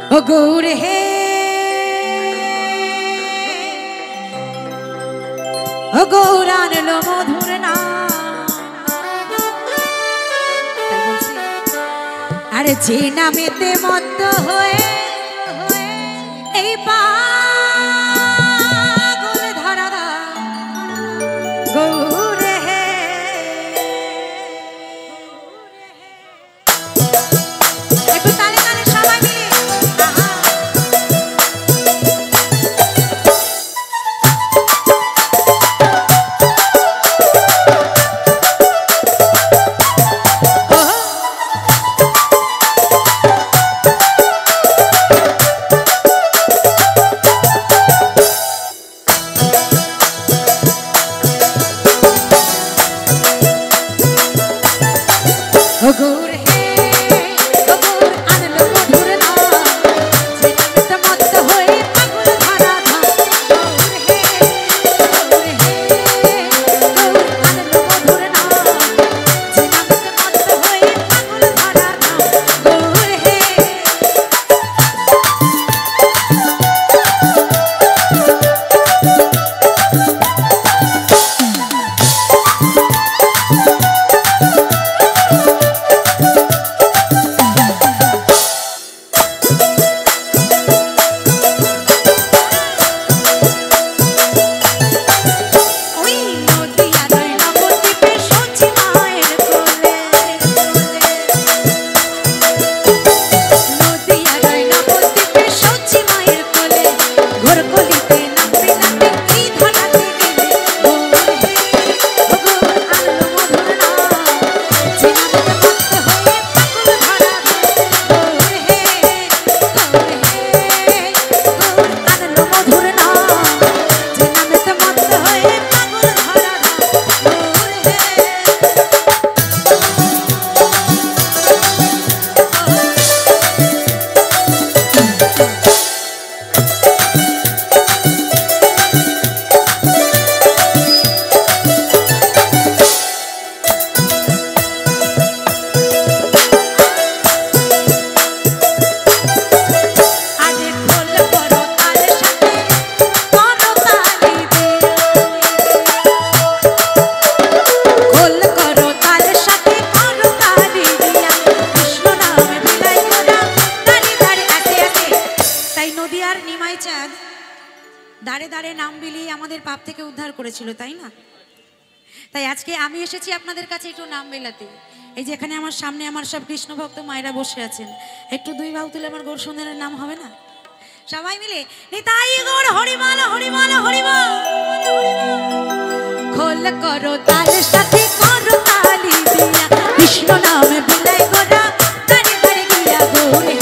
ও গৌর হে ও গৌরান লো মধুর নাম আরে যে নামেতে মত্ত হয়ে এই পাগল ধরা গৌর হে একটু তালে তালে সবাই মিলে गौर हे गौर आनलो मधुर नाम जे नामत मत होए पागल धरा धाम गौर हे गौर आनलो मधुर नाम जे नामत मत होए पागल धरा धाम गौर हे দাঁড়ে দাঁড়ে নাম বিলিয়ে আমাদের পাপ থেকে উদ্ধার করেছিল তাই না তাই আজকে আমি এসেছি আপনাদের কাছে একটু নাম মেলাতে এই যে এখানে আমার সামনে আমার সব কৃষ্ণ ভক্ত মায়েরা বসে আছেন একটু দুই বাহু তুলে আমার গৌর সুন্দরের নাম হবে না সবাই মিলে নিতাই গৌর হরিমালা হরিমালা হরিমালা খোল করো তাল সাথে করো তালি দিয়া কৃষ্ণ নামে বিলাই গোরা দাঁড়ে দাঁড়ে গিয়া গৌরে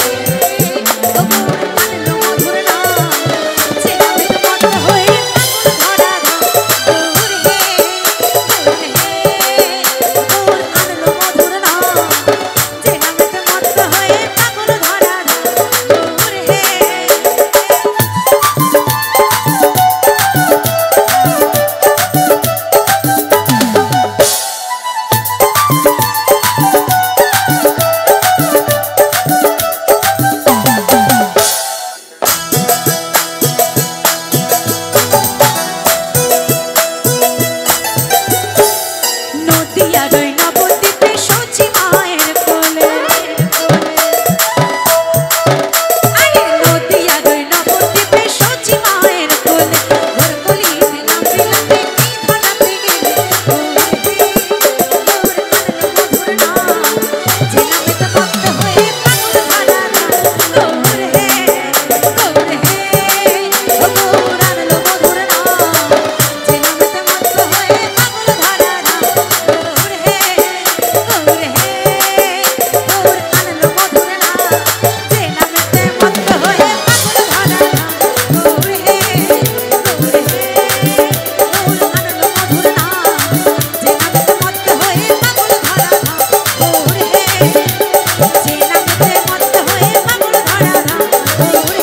Oh